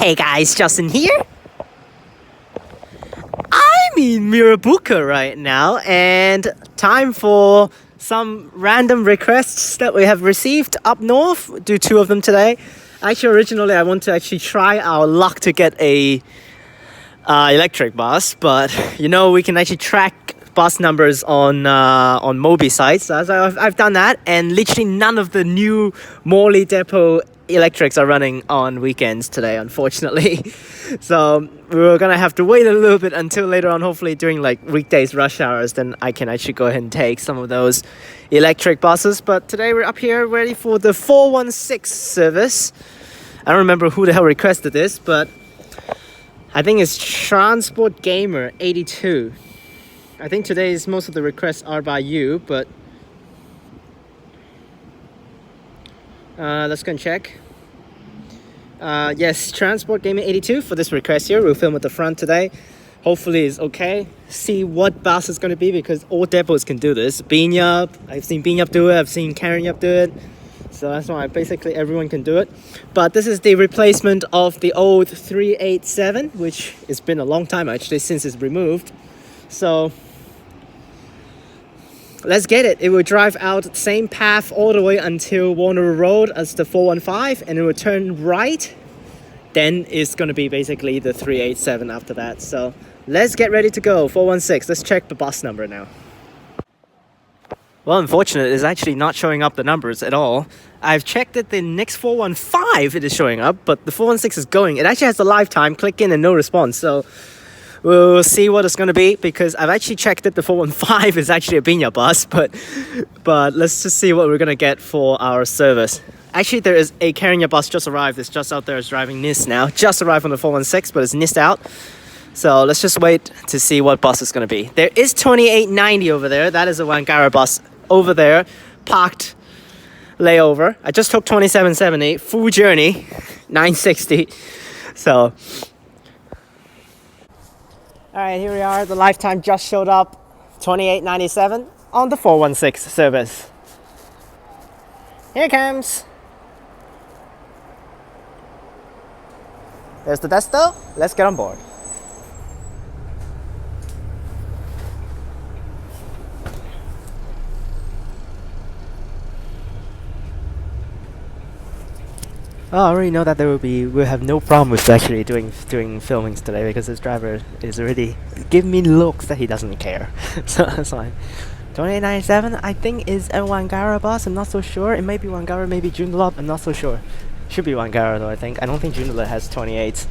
Hey guys, Justin here. I'm in Mirrabooka right now, and time for some random requests that we have received up north. Do 2 of them today. Actually, originally I want to try our luck to get a electric bus, but you know we can actually track bus numbers on Mobi sites. So I've done that, and literally none of the new Morley Depot electrics are running on weekends today, unfortunately. So we're gonna have to wait a little bit until later on, hopefully during like weekdays rush hours, then I can actually go ahead and take some of those electric buses. But today we're up here ready for the 416 service. I don't remember who the hell requested this, but I think it's Transport Gamer 82. I think today's most of the requests are by you, but let's go and check. Yes, Transport Gamer 82 for this request here. We'll film at the front today. Hopefully it's okay. See what bus is going to be, because all depots can do this. Bean Yup, I've seen Bean Yup do it. I've seen Karen Yup do it. So that's why basically everyone can do it. But this is the replacement of the old 387, which it's been a long time actually since it's removed. So let's get it. It will drive out the same path all the way until Wanneroo Road as the 415, and it will turn right. Then it's going to be basically the 387 after that. So let's get ready to go. 416. Let's check the bus number now. Well, unfortunately, it's actually not showing up the numbers at all. I've checked that the next 415 it is showing up, but the 416 is going. It actually has a lifetime. Click in and no response. So we'll see what it's going to be, because I've actually checked that the 415 is actually a Binya bus, but let's just see what we're going to get for our service. Actually, there is a Kenya bus just arrived. It's just out there. It's driving NIST now. Just arrived on the 416, but it's NIST out. So let's just wait to see what bus it's going to be. There is 2890 over there. That is a Wangara bus over there, parked layover. I just took 2770, full journey, 960. So alright, here we are. The lifetime just showed up, 2897 on the 416 service. Here it comes. There's the Desto. Let's get on board. Oh, I already know that we'll have no problem with actually doing filmings today, because this driver is already giving me looks that he doesn't care. So that's fine. 2897 I think is a Wangara bus. I'm not so sure. It may be Wangara, maybe Joondalup. I'm not so sure. Should be Wangara though, I think. I don't think Joondalup has 28s.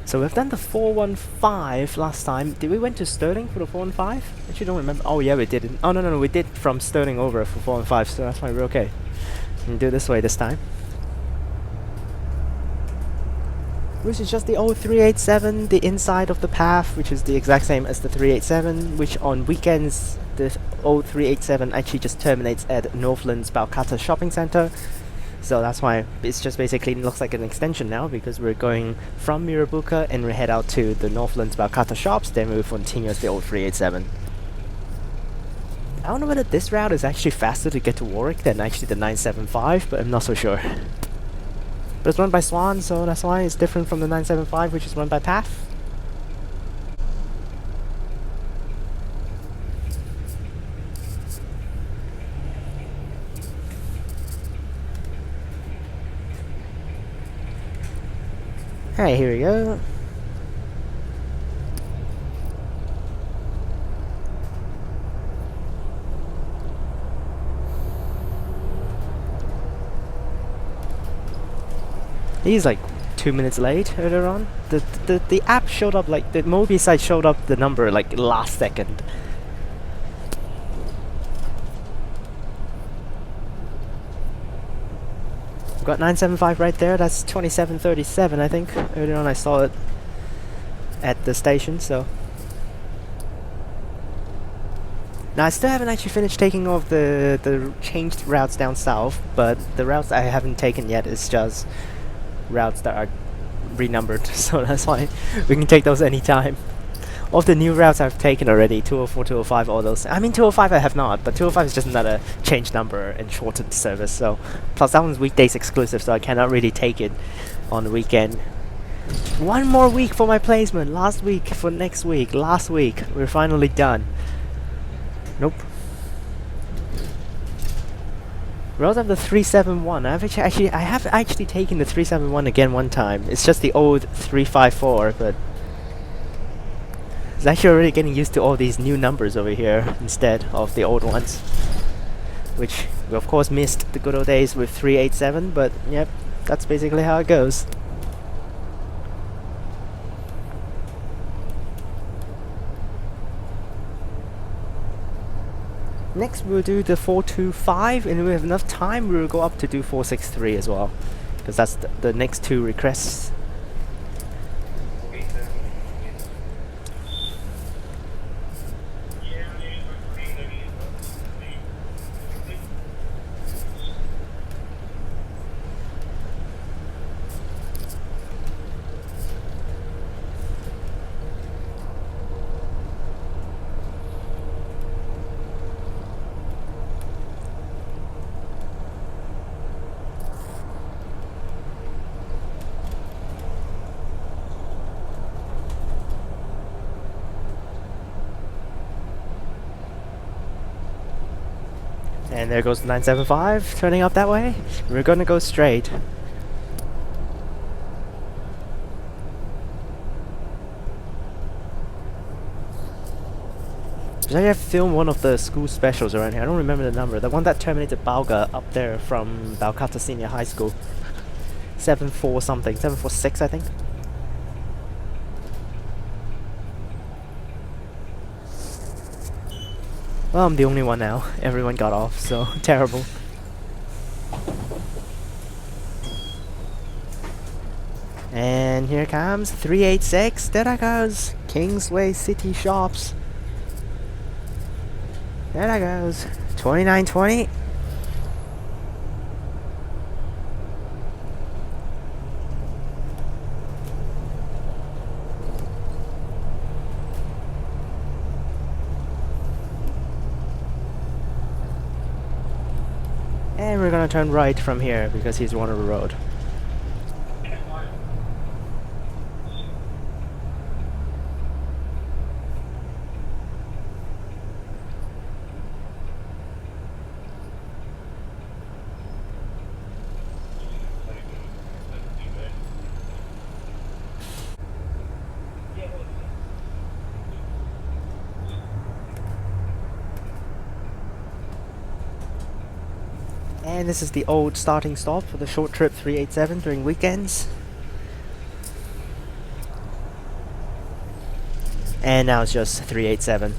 So we've done the 415 last time. Did we went to Stirling for the 415? I actually don't remember. Oh yeah, we did. Oh no, we did from Stirling over for 415, so that's why we're okay. We can do this way this time. Which is just the old 387, the inside of the path, which is the exact same as the 387, which on weekends, the old 387 actually just terminates at Northland's Balcatta shopping centre. So that's why it's just basically looks like an extension now, because we're going from Mirrabooka and we head out to the Northland's Balcatta shops, then we'll continue as the old 387. I don't know whether this route is actually faster to get to Warwick than actually the 975, but I'm not so sure. But it's run by Swan, so that's why it's different from the 975, which is run by PATH. Alright, here we go. He's like 2 minutes late earlier on. The app showed up, like the Mobi site showed up the number like last second. Got 975 right there. That's 2737 I think. Earlier on I saw it at the station, so now I still haven't actually finished taking off the changed routes down south, but the routes I haven't taken yet is just routes that are renumbered, so that's why we can take those anytime. Of the new routes I've taken already, 204, 205, all those. I mean 205 I have not, but 205 is just another change number and shortened service, so plus that one's weekdays exclusive, so I cannot really take it on the weekend. One more week for my placement, last week for next week, last week, we're finally done. Nope. We also have the 371. I have actually taken the 371 again one time. It's just the old 354, but it's actually already getting used to all these new numbers over here instead of the old ones, which we of course missed the good old days with 387, but yep, that's basically how it goes. Next we'll do the 425, and if we have enough time we'll go up to do 463 as well, because that's the next two requests. And there goes the 975, turning up that way. We're gonna go straight. I have filmed one of the school specials around here. I don't remember the number. The one that terminated Balga up there from Balcatta Senior High School. 74 something, 746 I think. Well, I'm the only one now. Everyone got off, so terrible. And here comes 386. There that goes. Kingsway City Shops. There that goes. 2920. And we're gonna turn right from here because he's Wanneroo Road. And this is the old starting stop for the short trip 387 during weekends. And now it's just 387.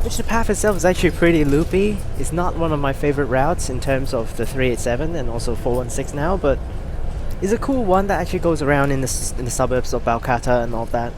Which the path itself is actually pretty loopy. It's not one of my favorite routes in terms of the 387 and also 416 now, but it's a cool one that actually goes around in the suburbs of Balcatta and all that.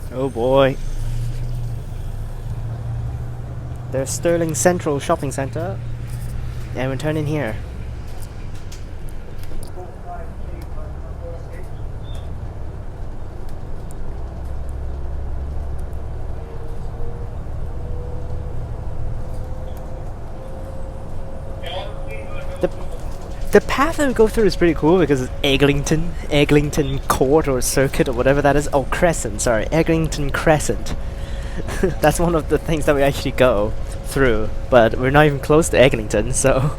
Oh boy. There's Sterling Central Shopping Centre, and we're turning here. The path that we go through is pretty cool because it's Eglinton Court or Circuit or whatever that is. Oh, Crescent, sorry, Eglinton Crescent. That's one of the things that we actually go through, but we're not even close to Eglinton, so...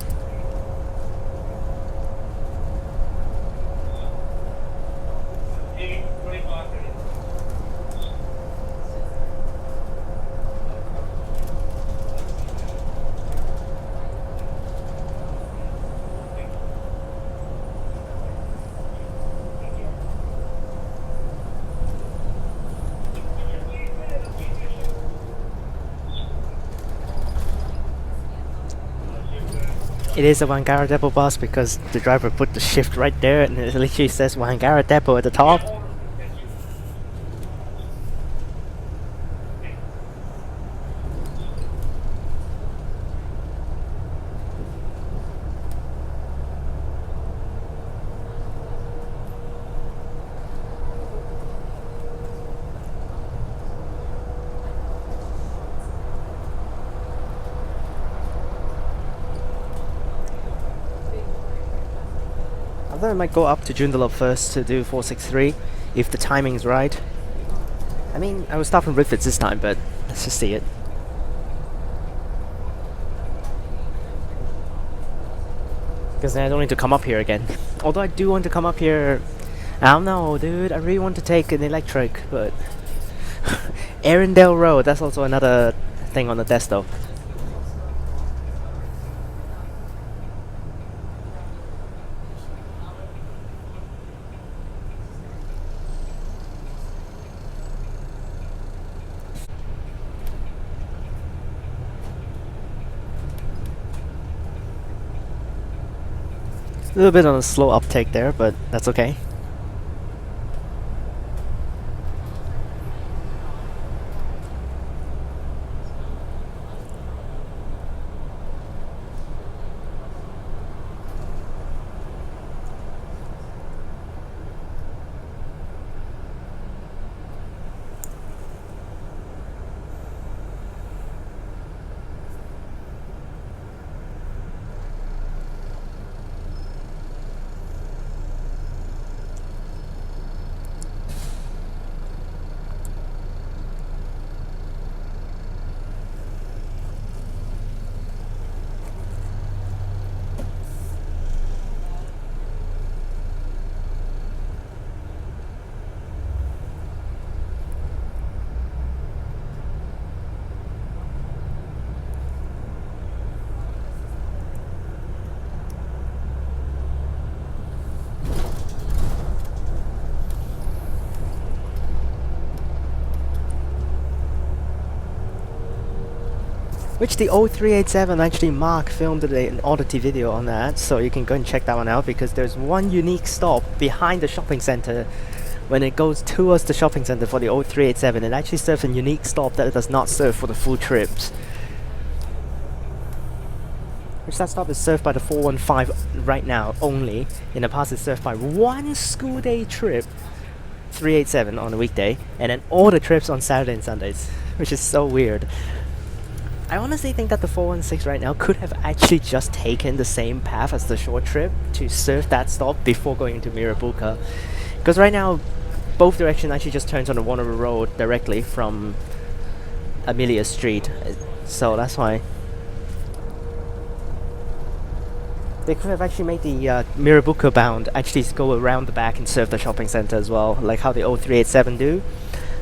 It is a Wanneroo Depot bus because the driver put the shift right there and it literally says Wanneroo Depot at the top. I thought I might go up to Joondalup first to do 463 if the timing's right. I mean, I was stopping Redford this time, but let's just see it. Because then I don't need to come up here again. Although I do want to come up here. I don't know, dude. I really want to take an electric, but Arundel Road, that's also another thing on the desk though. A little bit on a slow uptake there, but that's okay. Which the 0387 actually Mark filmed an oddity video on that, so you can go and check that one out because there's one unique stop behind the shopping center. When it goes towards the shopping center for the 0387, it actually serves a unique stop that it does not serve for the full trips. Which that stop is served by the 415 right now only. In the past it's served by one school day trip, 387 on a weekday, and then all the trips on Saturday and Sundays, which is so weird. I honestly think that the 416 right now could have actually just taken the same path as the short trip to serve that stop before going into Mirrabooka. Because right now, both directions actually just turns on the Wanneroo Road directly from Amelia Street. So that's why. They could have actually made the Mirrabooka bound actually go around the back and serve the shopping center as well, like how the 0387 do.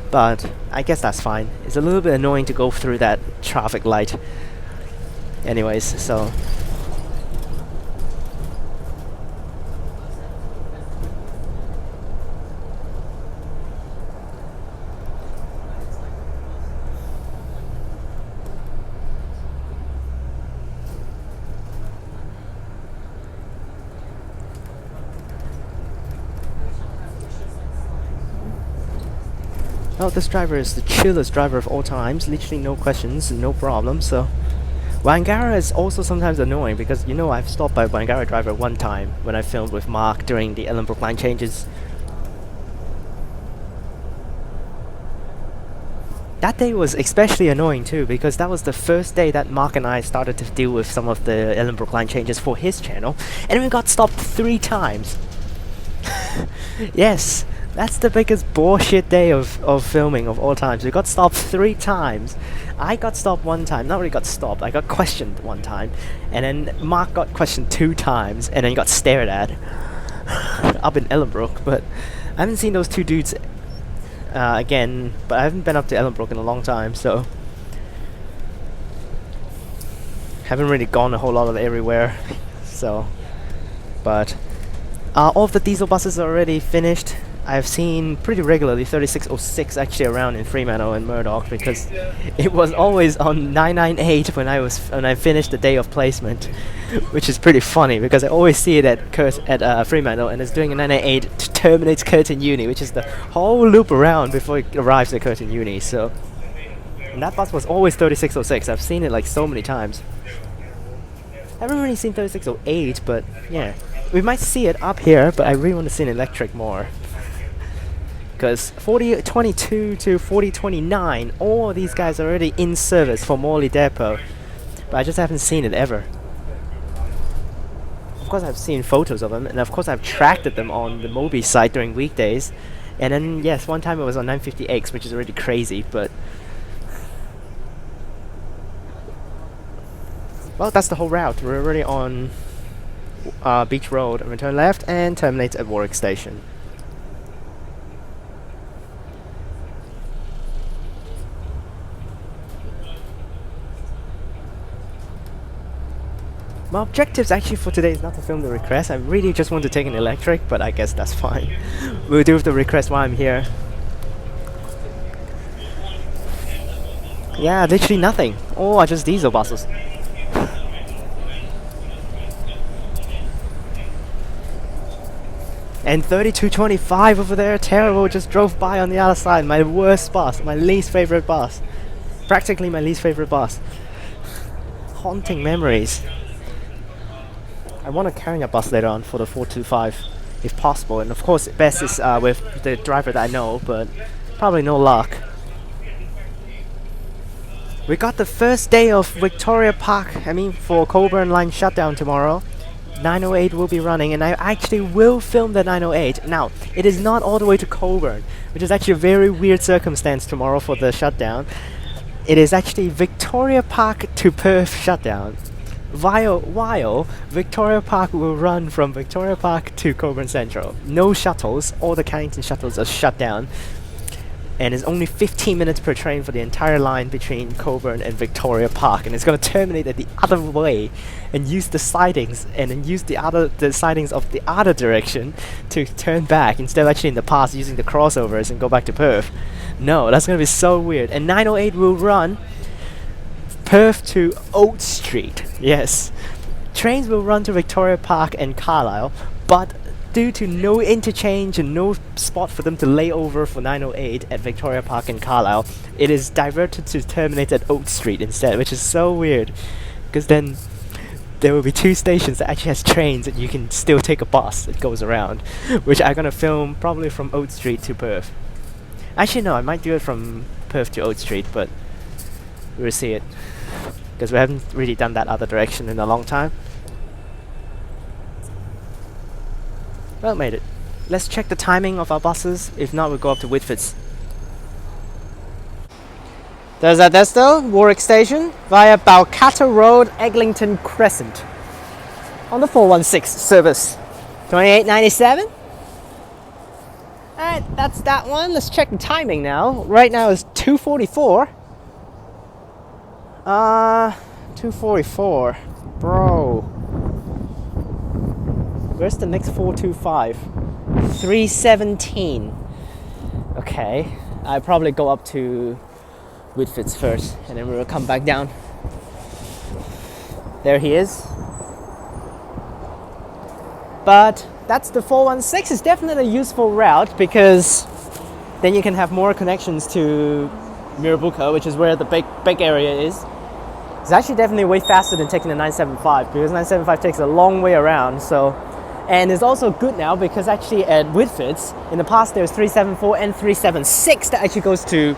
But I guess that's fine. It's a little bit annoying to go through that traffic light. Anyways, so... Oh, this driver is the chillest driver of all times. Literally no questions, no problem, so... Wangara is also sometimes annoying because I've stopped by Wangara Driver one time when I filmed with Mark during the Ellenbrook Line changes. That day was especially annoying too because that was the first day that Mark and I started to deal with some of the Ellenbrook Line changes for his channel, and we got stopped 3 times. Yes, that's the biggest bullshit day of filming of all times. We got stopped 3 times. I got stopped 1 time. Not really got stopped, I got questioned 1 time, and then Mark got questioned 2 times, and then got stared at up in Ellenbrook. But I haven't seen those 2 dudes again, but I haven't been up to Ellenbrook in a long time, so haven't really gone a whole lot of everywhere. So, but all of the diesel buses are already finished. I've seen pretty regularly 3606 actually around in Fremantle and Murdoch because it was always on 998 when I finished the day of placement, which is pretty funny because I always see it at Fremantle, and it's doing a 998 to terminate Curtin Uni, which is the whole loop around before it arrives at Curtin Uni. So, and that bus was always 3606. I've seen it like so many times. I haven't really seen 3608, but yeah, we might see it up here, but I really want to see an electric more. Because 4022 to 4029, all these guys are already in service for Morley Depot, but I just haven't seen it ever. Of course I've seen photos of them, and of course I've tracked them on the Moby site during weekdays, and then yes, one time it was on 950X, which is already crazy, but well, that's the whole route. We're already on Beach Road, and we turn left and terminate at Warwick Station. My objectives actually for today is not to film the request. I really just want to take an electric, but I guess that's fine. We'll do the request while I'm here. Yeah, literally nothing. All are just diesel buses. And 3225 over there, terrible, just drove by on the other side. My worst bus, my least favorite bus. Practically my least favorite bus. Haunting memories. I want to carry a bus later on for the 425 if possible, and of course best is with the driver that I know, but probably no luck. We got the first day of Victoria Park, for Coburn Line shutdown tomorrow. 908 will be running, and I actually will film the 908. Now, it is not all the way to Coburn, which is actually a very weird circumstance tomorrow for the shutdown. It is actually Victoria Park to Perth shutdown. While Victoria Park will run from Victoria Park to Coburn Central. No shuttles, all the Cannington shuttles are shut down, and it's only 15 minutes per train for the entire line between Coburn and Victoria Park, and it's going to terminate at the other way and use the sidings, and then use the sidings of the other direction to turn back instead of actually in the past using the crossovers and go back to Perth. No, that's going to be so weird. And 908 will run Perth to Old Street. Yes, trains will run to Victoria Park and Carlisle, but due to no interchange and no spot for them to lay over for 908 at Victoria Park and Carlisle, it is diverted to terminate at Old Street instead, which is so weird, because then there will be 2 stations that actually has trains and you can still take a bus that goes around, which I'm gonna film probably from Old Street to Perth. Actually no, I might do it from Perth to Old Street, but we'll see it, because we haven't really done that other direction in a long time. Well, made it. Let's check the timing of our buses. If not, we'll go up to Whitfords. There's our Desto, Warwick Station, via Balcatta Road, Eglinton, Crescent. On the 416 service. 2897. Alright, that's that one. Let's check the timing now. Right now it's 2:44. 2:44. Bro. Where's the next 425? 3:17. Okay. I'll probably go up to Whitfords first, and then we'll come back down. There he is. But that's the 416. It's definitely a useful route, because then you can have more connections to Mirrabooka, which is where the big area is. It's actually definitely way faster than taking the 975 because 975 takes a long way around. So, and it's also good now because actually at Whitford's, in the past there was 374 and 376 that actually goes to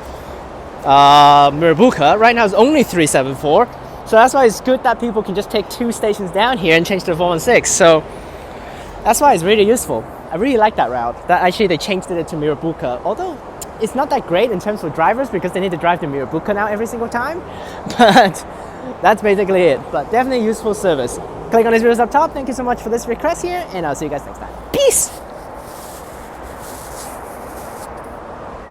Mirrabooka. Right now it's only 374. So that's why it's good that people can just take 2 stations down here and change to the 416. So that's why it's really useful. I really like that route. That actually they changed it to Mirrabooka. Although it's not that great in terms of drivers because they need to drive to Mirrabooka now every single time. But that's basically it. But definitely useful service. Click on these videos up top. Thank you so much for this request here, and I'll see you guys next time. Peace!